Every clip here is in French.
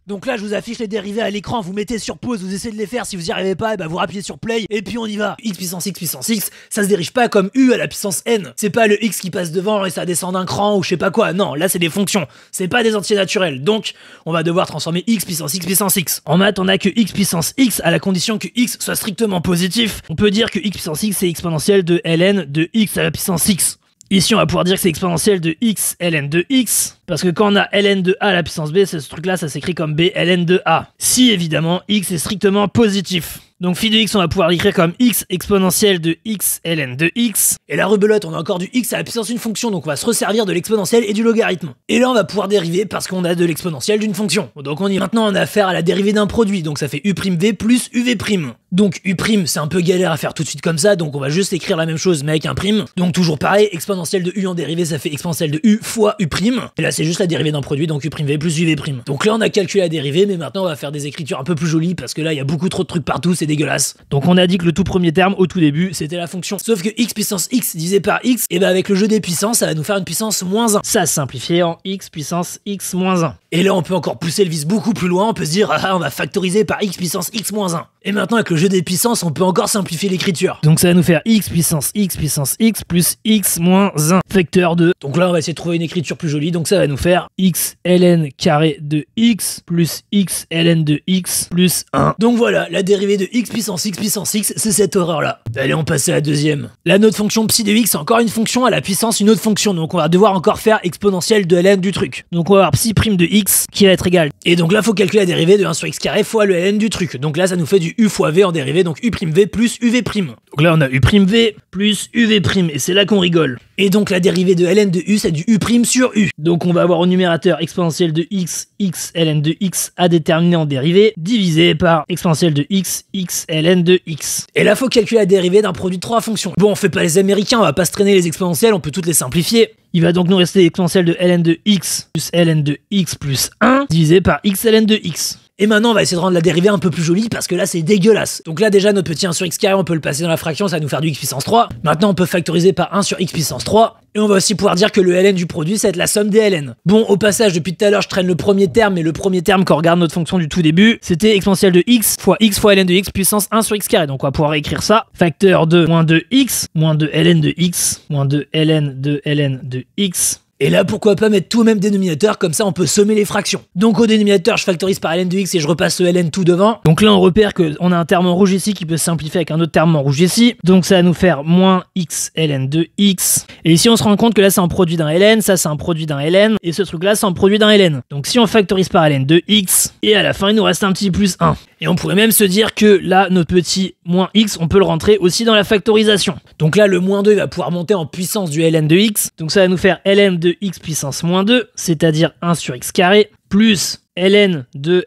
Donc là je vous affiche les dérivés à l'écran, vous mettez sur pause, vous essayez de les faire, si vous y arrivez pas, et vous rappuyez sur play, et puis on y va. X puissance x, ça se dirige pas comme u à la puissance n. C'est pas le x qui passe devant et ça descend d'un cran ou je sais pas quoi, non, là c'est des fonctions, c'est pas des entiers naturels, donc on va devoir transformer x puissance x. En maths on a que x puissance x à la condition que x soit strictement positif. On peut dire que x puissance x c'est exponentielle de ln de x à la puissance x. Ici, on va pouvoir dire que c'est exponentielle de x ln de x, parce que quand on a ln de a à la puissance b, ce truc-là, ça s'écrit comme b ln de a. Si, évidemment, x est strictement positif. Donc phi de x, on va pouvoir l'écrire comme x exponentielle de x ln de x. Et la rebelote, on a encore du x à la puissance d'une fonction, donc on va se resservir de l'exponentielle et du logarithme. Et là, on va pouvoir dériver parce qu'on a de l'exponentielle d'une fonction. Donc on y maintenant, on a affaire à la dérivée d'un produit, donc ça fait u'v plus uv'. Donc u', c'est un peu galère à faire tout de suite comme ça, donc on va juste écrire la même chose mais avec un prime. Donc toujours pareil, exponentielle de u en dérivée, ça fait exponentielle de u fois u'. Et là, c'est juste la dérivée d'un produit, donc u'v plus uv'. Donc là, on a calculé la dérivée, mais maintenant, on va faire des écritures un peu plus jolies parce que là, il y a beaucoup trop de trucs partout, c'est dégueulasse. Donc on a dit que le tout premier terme au tout début c'était la fonction. Sauf que x puissance x divisé par x, et bah avec le jeu des puissances ça va nous faire une puissance moins 1. Ça simplifié en x puissance x moins 1. Et là on peut encore pousser le vice beaucoup plus loin, on peut se dire ah on va factoriser par x puissance x moins 1. Et maintenant avec le jeu des puissances on peut encore simplifier l'écriture. Donc ça va nous faire x puissance x plus x moins 1 facteur de. Donc là on va essayer de trouver une écriture plus jolie, donc ça va nous faire x ln carré de x plus x ln de x plus 1. Donc voilà, la dérivée de x puissance x, c'est cette horreur là. Allez on passe à la deuxième. Là notre fonction psi de x c'est encore une fonction à la puissance une autre fonction, donc on va devoir encore faire exponentielle de ln du truc. Donc on va avoir psi prime de x qui va être égal. Et donc là faut calculer la dérivée de 1 sur x carré fois le ln du truc. Donc là ça nous fait du u fois v en dérivée, donc u'v plus uv'. Donc là on a u'v plus uv', et c'est là qu'on rigole. Et donc la dérivée de ln de u c'est du u' sur u. Donc on va avoir au numérateur exponentielle de x ln de x à déterminer en dérivée, divisé par exponentielle de x ln de x. Et là faut calculer la dérivée d'un produit de 3 fonctions. Bon on fait pas les américains, on va pas se traîner les exponentielles, on peut toutes les simplifier. Il va donc nous rester exponentielle de ln de x plus ln de x plus 1 divisé par x ln de x. Et maintenant on va essayer de rendre la dérivée un peu plus jolie parce que là c'est dégueulasse. Donc là déjà notre petit 1 sur x carré on peut le passer dans la fraction, ça va nous faire du x puissance 3. Maintenant on peut factoriser par 1 sur x puissance 3. Et on va aussi pouvoir dire que le ln du produit ça va être la somme des ln. Bon au passage depuis tout à l'heure je traîne le premier terme, mais le premier terme quand on regarde notre fonction du tout début c'était exponentielle de x fois ln de x puissance 1 sur x carré. Donc on va pouvoir écrire ça. Facteur de moins 2x, moins 2 ln de x, moins 2 ln de x. Et là, pourquoi pas mettre tout au même dénominateur, comme ça on peut sommer les fractions. Donc au dénominateur, je factorise par ln de x et je repasse le ln tout devant. Donc là, on repère qu'on a un terme en rouge ici qui peut se simplifier avec un autre terme en rouge ici. Donc ça va nous faire moins x ln de x. Et ici, on se rend compte que là, c'est un produit d'un ln, ça c'est un produit d'un ln, et ce truc-là, c'est un produit d'un ln. Donc si on factorise par ln de x, et à la fin, il nous reste un petit plus 1. Et on pourrait même se dire que là, notre petit moins x, on peut le rentrer aussi dans la factorisation. Donc là, le moins 2 il va pouvoir monter en puissance du ln de x. Donc ça va nous faire ln de x puissance moins 2, c'est-à-dire 1 sur x carré, plus ln de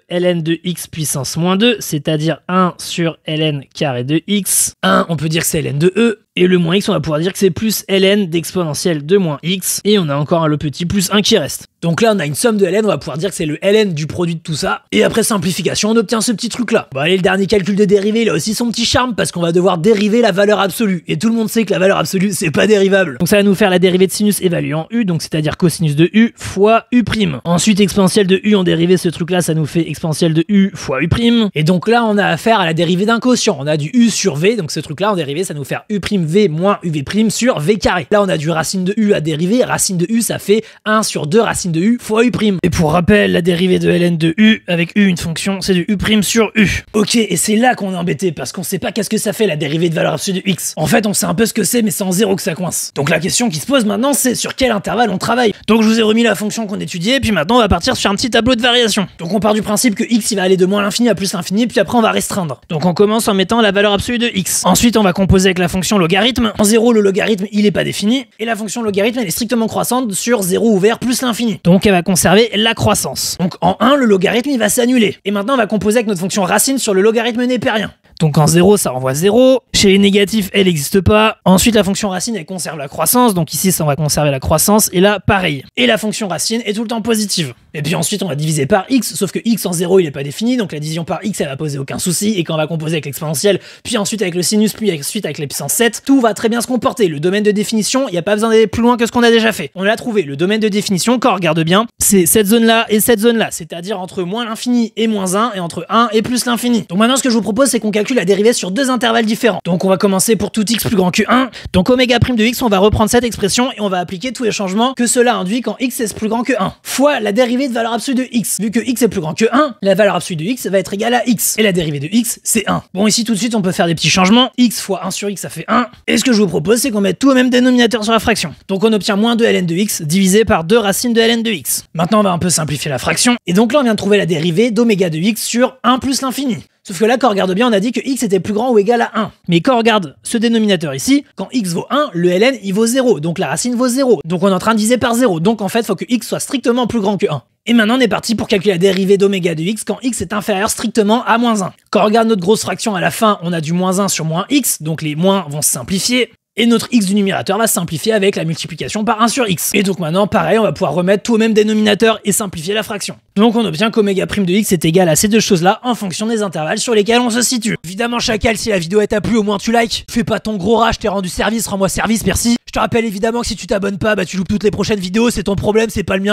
x puissance moins 2, c'est-à-dire 1 sur ln carré de x. 1, on peut dire que c'est ln de e. Et le moins x, on va pouvoir dire que c'est plus ln d'exponentielle de moins x. Et on a encore le petit plus 1 qui reste. Donc là, on a une somme de ln, on va pouvoir dire que c'est le ln du produit de tout ça. Et après simplification, on obtient ce petit truc-là. Bon allez, le dernier calcul de dérivée, il a aussi son petit charme parce qu'on va devoir dériver la valeur absolue. Et tout le monde sait que la valeur absolue, c'est pas dérivable. Donc ça va nous faire la dérivée de sinus évaluée en u, donc c'est-à-dire cosinus de u fois u'. Ensuite, exponentielle de u en dérivée, ce truc-là, ça nous fait exponentielle de u fois u'. Et donc là, on a affaire à la dérivée d'un quotient. On a du u sur v, donc ce truc-là en dérivée, ça nous fait u'v moins uv' sur v carré. Là, on a du racine de u à dériver. Racine de u, ça fait 1 sur 2 racine de u fois u'. Et pour rappel, la dérivée de ln de u avec u une fonction, c'est du u' sur u. Ok, et c'est là qu'on est embêté parce qu'on sait pas qu'est-ce que ça fait la dérivée de valeur absolue de x. En fait, on sait un peu ce que c'est, mais c'est en zéro que ça coince. Donc la question qui se pose maintenant, c'est sur quel intervalle on travaille. Donc je vous ai remis la fonction qu'on étudiait, puis maintenant on va partir sur un petit tableau de variation. Donc on part du principe que x il va aller de moins l'infini à plus l'infini, puis après on va restreindre. Donc on commence en mettant la valeur absolue de x. Ensuite on va composer avec la fonction logarithme. En 0 le logarithme il est pas défini, et la fonction logarithme elle est strictement croissante sur 0 ouvert plus l'infini. Donc elle va conserver la croissance. Donc en 1 le logarithme il va s'annuler. Et maintenant on va composer avec notre fonction racine sur le logarithme népérien. Donc en 0, ça renvoie 0. Chez les négatifs, elle n'existe pas. Ensuite, la fonction racine, elle conserve la croissance. Donc ici, ça, on va conserver la croissance. Et là, pareil. Et la fonction racine est tout le temps positive. Et puis ensuite, on va diviser par x, sauf que x en 0, il n'est pas défini. Donc la division par x, elle va poser aucun souci. Et quand on va composer avec l'exponentielle, puis ensuite avec le sinus, puis ensuite avec la puissance 7, tout va très bien se comporter. Le domaine de définition, il n'y a pas besoin d'aller plus loin que ce qu'on a déjà fait. On l'a trouvé. Le domaine de définition, quand on regarde bien, c'est cette zone-là et cette zone-là. C'est-à-dire entre moins l'infini et moins 1, et entre 1 et plus l'infini. Donc maintenant, ce que je vous propose, c'est qu'on calcule la dérivée sur deux intervalles différents. Donc on va commencer pour tout x plus grand que 1. Donc oméga prime de x, on va reprendre cette expression et on va appliquer tous les changements que cela induit quand x est plus grand que 1. Fois la dérivée de valeur absolue de x. Vu que x est plus grand que 1, la valeur absolue de x va être égale à x. Et la dérivée de x, c'est 1. Bon, ici tout de suite, on peut faire des petits changements. X fois 1 sur x, ça fait 1. Et ce que je vous propose, c'est qu'on mette tout au même dénominateur sur la fraction. Donc on obtient moins 2 ln de x divisé par 2 racines de ln de x. Maintenant, on va un peu simplifier la fraction. Et donc là, on vient de trouver la dérivée d'oméga de x sur 1 plus l'infini. Sauf que là, quand on regarde bien, on a dit que x était plus grand ou égal à 1. Mais quand on regarde ce dénominateur ici, quand x vaut 1, le ln, il vaut 0. Donc la racine vaut 0. Donc on est en train de diviser par 0. Donc en fait, il faut que x soit strictement plus grand que 1. Et maintenant, on est parti pour calculer la dérivée d'oméga de x quand x est inférieur strictement à moins 1. Quand on regarde notre grosse fraction à la fin, on a du moins 1 sur moins x. Donc les moins vont se simplifier. Et notre x du numérateur va se simplifier avec la multiplication par 1 sur x. Et donc maintenant, pareil, on va pouvoir remettre tout au même dénominateur et simplifier la fraction. Donc on obtient qu'oméga prime de x est égal à ces deux choses-là en fonction des intervalles sur lesquels on se situe. Évidemment, chacal, si la vidéo t'a plu, au moins tu likes. Fais pas ton gros rat, je t'ai rendu service, rends-moi service, merci. Je te rappelle évidemment que si tu t'abonnes pas, bah tu loupes toutes les prochaines vidéos, c'est ton problème, c'est pas le mien.